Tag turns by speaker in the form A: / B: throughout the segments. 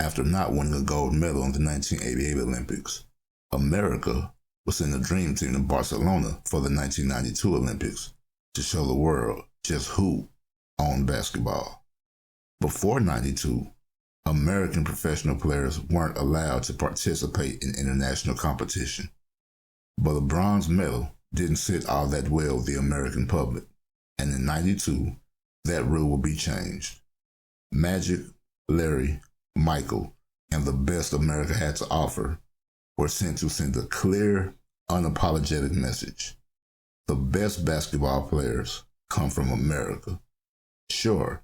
A: after not winning a gold medal in the 1988 Olympics. America was in the dream team in Barcelona for the 1992 Olympics to show the world just who owned basketball. Before '92, American professional players weren't allowed to participate in international competition. But a bronze medal didn't sit all that well with the American public, and in '92, that rule will be changed. Magic, Larry, Michael, and the best America had to offer were sent to send a clear, unapologetic message. The best basketball players come from America. Sure,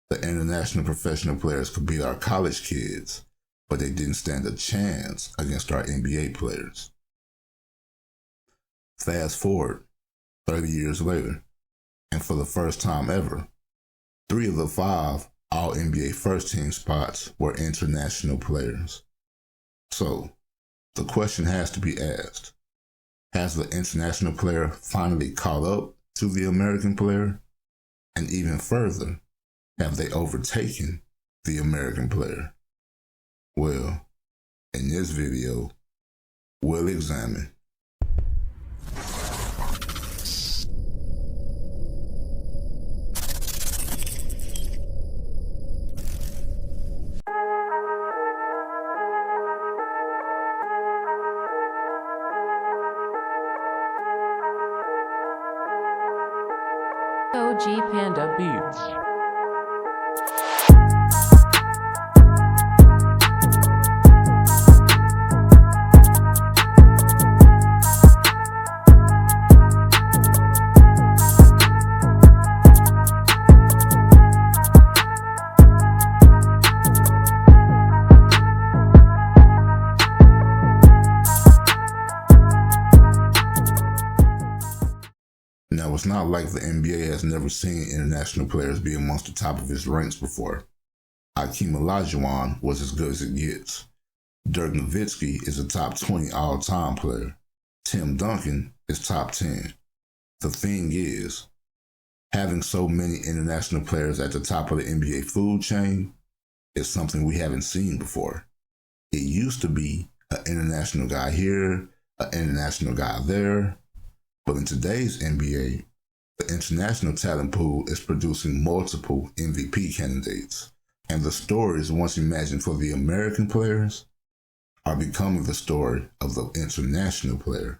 A: the international professional players could beat our college kids, but they didn't stand a chance against our NBA players. Fast forward 30 years later, and for the first time ever, 3 of the 5 All-NBA first-team spots were international players. So, the question has to be asked, has the international player finally caught up to the American player? And even further, have they overtaken the American player? Well, in this video, we'll examine.
B: OG Panda Beats.
A: Now, it's not like the NBA has never seen international players be amongst the top of its ranks before. Hakeem Olajuwon was as good as it gets. Dirk Nowitzki is a top 20 all-time player. Tim Duncan is top 10. The thing is, having so many international players at the top of the NBA food chain is something we haven't seen before. It used to be an international guy here, an international guy there, but in today's NBA, the international talent pool is producing multiple MVP candidates, and the stories once imagined for the American players are becoming the story of the international player.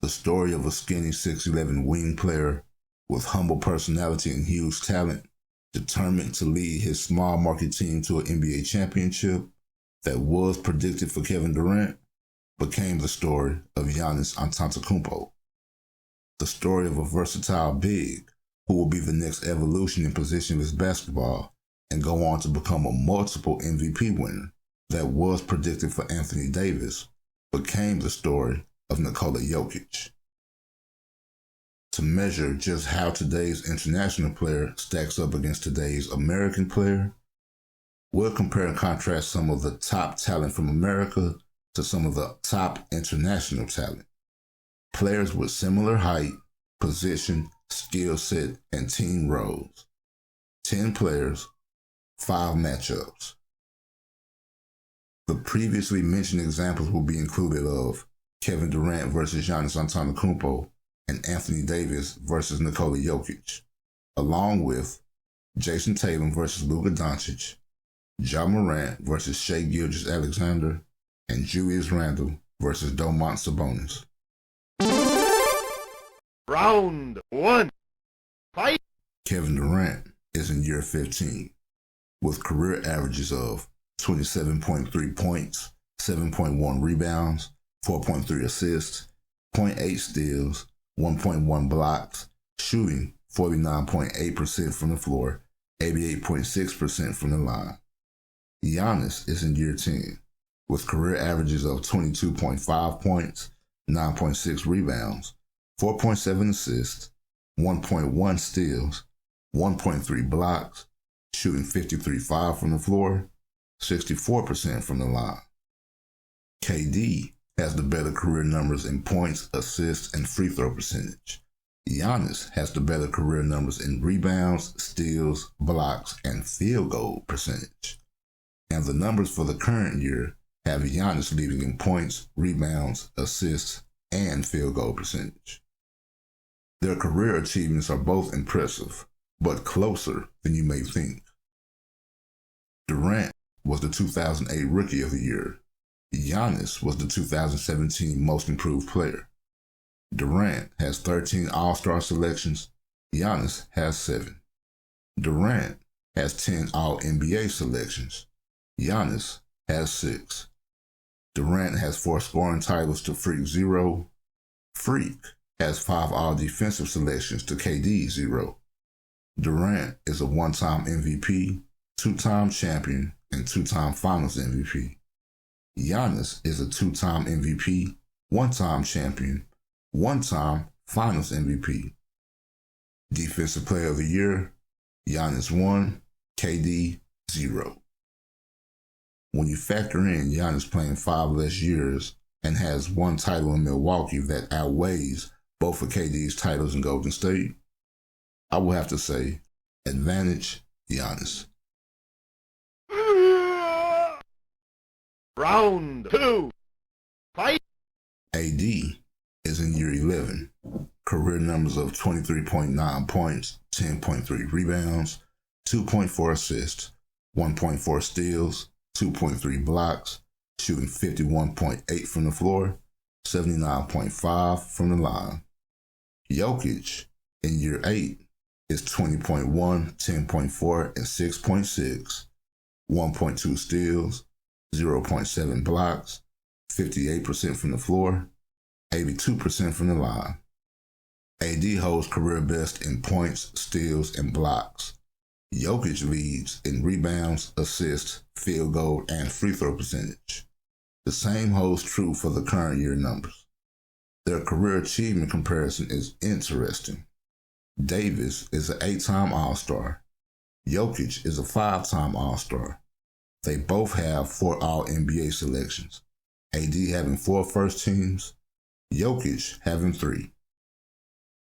A: The story of a skinny 6'11" wing player with humble personality and huge talent, determined to lead his small market team to an NBA championship that was predicted for Kevin Durant, became the story of Giannis Antetokounmpo. The story of a versatile big who will be the next evolution in positionless basketball and go on to become a multiple MVP winner that was predicted for Anthony Davis, became the story of Nikola Jokic. To measure just how today's international player stacks up against today's American player, we'll compare and contrast some of the top talent from America to some of the top international talent. Players with similar height, position, skill set, and team roles. 10 players, 5 matchups. The previously mentioned examples will be included of Kevin Durant versus Giannis Antetokounmpo and Anthony Davis versus Nikola Jokic, along with Jason Tatum versus Luka Doncic, Ja Morant versus Shai Gilgeous-Alexander, and Julius Randle versus Domantas Sabonis.
C: Round 1. Fight!
A: Kevin Durant is in year 15, with career averages of 27.3 points, 7.1 rebounds, 4.3 assists, 0.8 steals, 1.1 blocks, shooting 49.8% from the floor, 88.6% from the line. Giannis is in year 10, with career averages of 22.5 points, 9.6 rebounds, 4.7 assists, 1.1 steals, 1.3 blocks, shooting 53.5% from the floor, 64% from the line. KD has the better career numbers in points, assists, and free throw percentage. Giannis has the better career numbers in rebounds, steals, blocks, and field goal percentage. And the numbers for the current year have Giannis leading in points, rebounds, assists, and field goal percentage. Their career achievements are both impressive, but closer than you may think. Durant was the 2008 Rookie of the Year. Giannis was the 2017 Most Improved Player. Durant has 13 All-Star selections. Giannis has 7. Durant has 10 All-NBA selections. Giannis has 6. Durant has 4 scoring titles to Freak's 0. Freak has 5 All-Defensive selections to KD's 0. Durant is a 1-time MVP, 2-time champion, and 2-time Finals MVP. Giannis is a 2-time MVP, 1-time champion, 1-time Finals MVP. Defensive Player of the Year, Giannis 1, KD 0. When you factor in Giannis playing 5 less years and has 1 title in Milwaukee that outweighs both of KD's titles in Golden State, I will have to say, advantage Giannis.
C: Round 2. Fight!
A: AD is in year 11. Career numbers of 23.9 points, 10.3 rebounds, 2.4 assists, 1.4 steals, 2.3 blocks, shooting 51.8 from the floor, 79.5 from the line. Jokic in year 8 is 20.1, 10.4, and 6.6, 1.2 steals, 0.7 blocks, 58% from the floor, 82% from the line. AD holds career best in points, steals, and blocks. Jokic leads in rebounds, assists, field goal, and free throw percentage. The same holds true for the current year numbers. Their career achievement comparison is interesting. Davis is an 8-time All-Star. Jokic is a 5-time All-Star. They both have 4 All-NBA selections, AD having 4 first teams, Jokic having 3.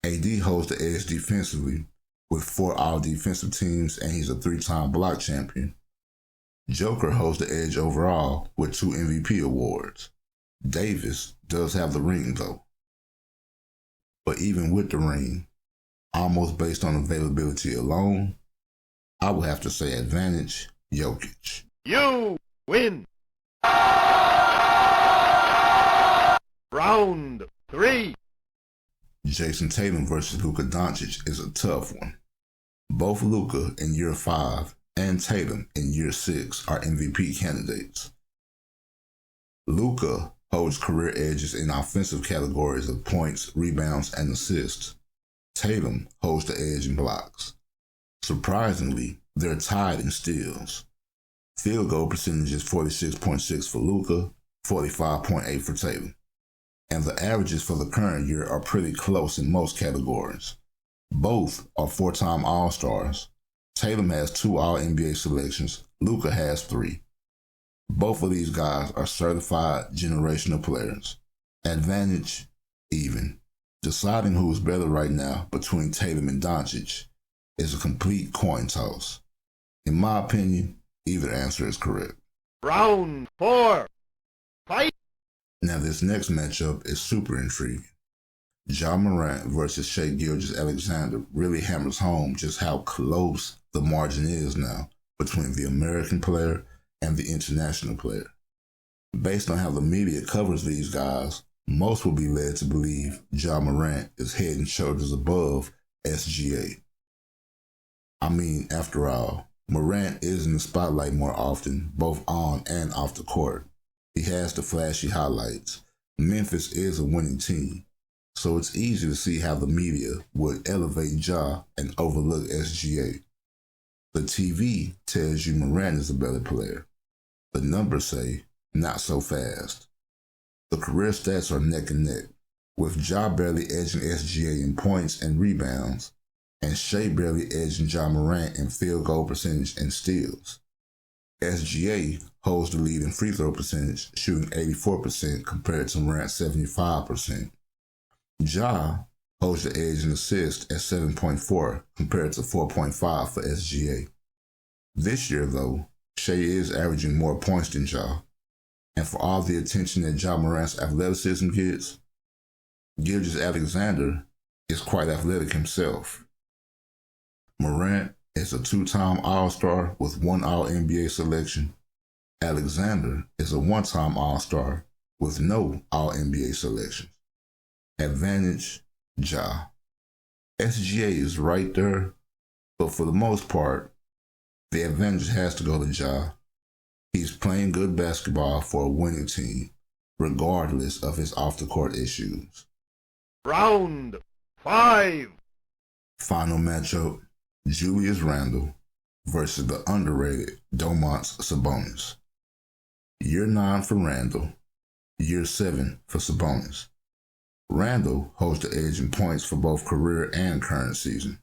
A: AD holds the edge defensively with 4 All-Defensive teams, and he's a 3-time block champion. Joker holds the edge overall with 2 MVP awards. Davis does have the ring though. But even with the ring, almost based on availability alone, I would have to say advantage Jokic.
C: You win! Round 3.
A: Jason Tatum versus Luka Doncic is a tough one. Both Luka in year 5 and Tatum in year 6 are MVP candidates. Luka holds career edges in offensive categories of points, rebounds, and assists. Tatum holds the edge in blocks. Surprisingly, they're tied in steals. Field goal percentage is 46.6 for Luka, 45.8 for Tatum. And the averages for the current year are pretty close in most categories. Both are 4-time All-Stars. Tatum has 2 All-NBA selections. Luka has 3. Both of these guys are certified generational players. Advantage, even. Deciding who is better right now between Tatum and Doncic is a complete coin toss. In my opinion, either answer is correct.
C: Round 4. Fight!
A: Now this next matchup is super intriguing. Ja Morant versus Shai Gilgeous-Alexander really hammers home just how close the margin is now between the American player and the international player. Based on how the media covers these guys, most will be led to believe Ja Morant is head and shoulders above SGA. I mean, after all, Morant is in the spotlight more often, both on and off the court. He has the flashy highlights. Memphis is a winning team, so it's easy to see how the media would elevate Ja and overlook SGA. The TV tells you Morant is a better player. The numbers say, not so fast. The career stats are neck and neck, with Ja barely edging SGA in points and rebounds, and Shai barely edging Ja Morant in field goal percentage and steals. SGA holds the lead in free throw percentage, shooting 84% compared to Morant's 75%. Ja holds the edge in assists at 7.4 compared to 4.5 for SGA. This year, though, Shea is averaging more points than Ja. And for all the attention that Ja Morant's athleticism gets, Gilgeous-Alexander is quite athletic himself. Morant is a two-time All-Star with one All-NBA selection. Alexander is a one-time All-Star with no All-NBA selections. Advantage, Ja. SGA is right there, but for the most part, the advantage has to go to Ja. He's playing good basketball for a winning team, regardless of his off-the-court issues.
C: Round 5.
A: Final matchup, Julius Randle versus the underrated Domantas Sabonis. Year 9 for Randle, year 7 for Sabonis. Randle holds the edge in points for both career and current season.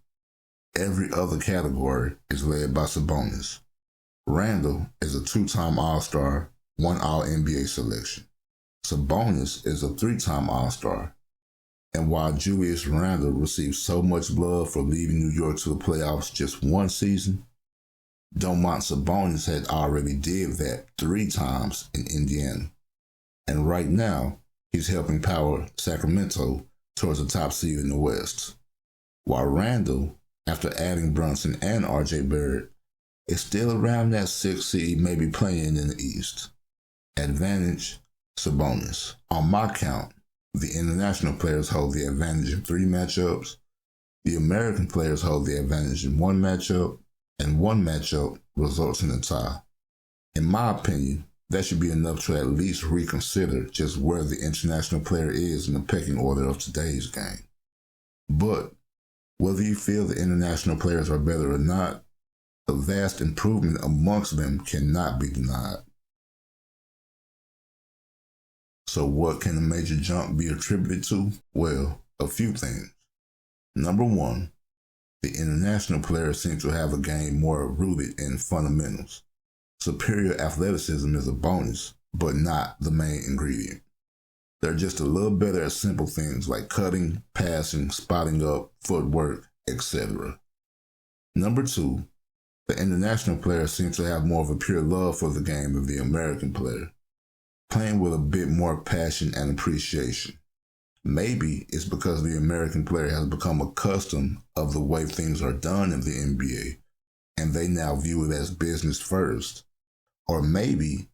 A: Every other category is led by Sabonis. Randle is a two-time All-Star, one All-NBA selection. Sabonis is a three-time All-Star. And while Julius Randle received so much love for leading New York to the playoffs just one season, Domantas Sabonis had already did that 3 times in Indiana. And right now, he's helping power Sacramento towards the top seed in the West. While Randle, after adding Brunson and RJ Barrett, is still around that 6th seed, maybe playing in the East. Advantage, Sabonis. On my count, the international players hold the advantage in 3 matchups, the American players hold the advantage in 1 matchup, and 1 matchup results in a tie. In my opinion, that should be enough to at least reconsider just where the international player is in the pecking order of today's game. But whether you feel the international players are better or not, the vast improvement amongst them cannot be denied. So what can the major jump be attributed to? Well, a few things. Number 1, the international players seem to have a game more rooted in fundamentals. Superior athleticism is a bonus, but not the main ingredient. They're just a little better at simple things like cutting, passing, spotting up, footwork, etc. Number 2, the international players seem to have more of a pure love for the game than the American player, playing with a bit more passion and appreciation. Maybe it's because the American player has become accustomed of the way things are done in the NBA, and they now view it as business first. Or maybe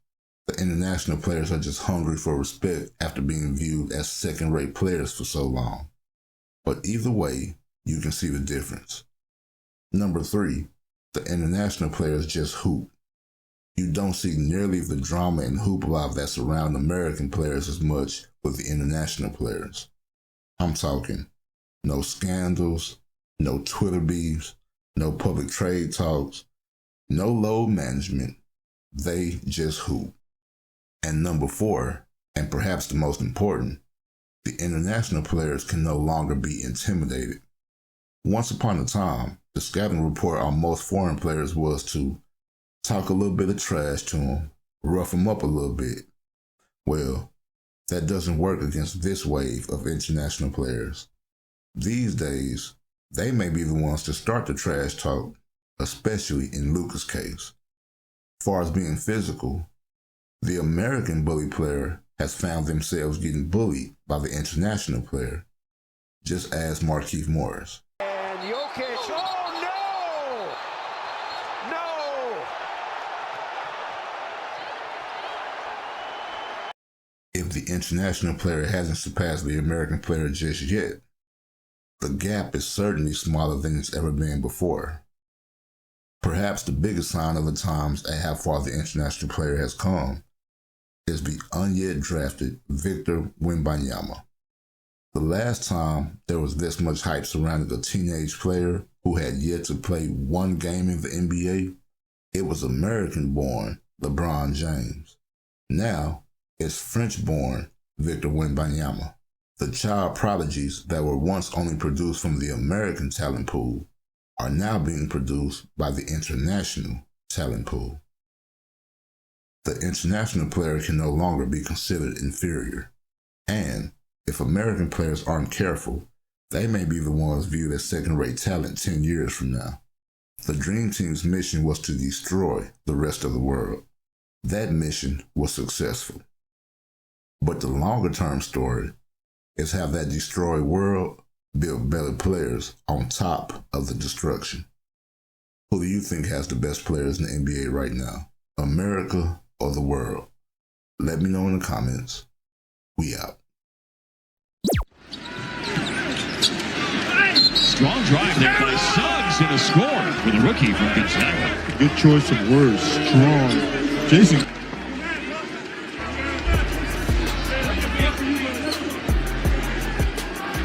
A: the international players are just hungry for respect after being viewed as second-rate players for so long. But either way, you can see the difference. Number 3, the international players just hoop. You don't see nearly the drama and hoopla that surround American players as much with the international players. I'm talking no scandals, no Twitter beefs, no public trade talks, no load management. They just hoop. And number 4, and perhaps the most important, the international players can no longer be intimidated. Once upon a time, the scouting report on most foreign players was to talk a little bit of trash to them, rough them up a little bit. Well, that doesn't work against this wave of international players. These days, they may be the ones to start the trash talk, especially in Luka's case. As far as being physical, the American bully player has found themselves getting bullied by the international player, just as Markieff Morris.
B: And Jokic, oh no! No!
A: If the international player hasn't surpassed the American player just yet, the gap is certainly smaller than it's ever been before. Perhaps the biggest sign of the times at how far the international player has come is the unyet drafted Victor Wembanyama. The last time there was this much hype surrounding a teenage player who had yet to play 1 game in the NBA, it was American-born LeBron James. Now, it's French-born Victor Wembanyama. The child prodigies that were once only produced from the American talent pool are now being produced by the international talent pool. The international player can no longer be considered inferior, and if American players aren't careful, they may be the ones viewed as second-rate talent 10 years from now. The Dream Team's mission was to destroy the rest of the world. That mission was successful. But the longer-term story is how that destroyed world built better players on top of the destruction. Who do you think has the best players in the NBA right now? America or the world? Let me know in the comments. We out.
D: Strong drive there by Suggs and a score for the rookie from Gonzaga.
E: Good choice of words, strong. Jason.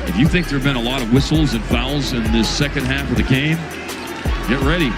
D: If you think there have been a lot of whistles and fouls in this second half of the game, get ready.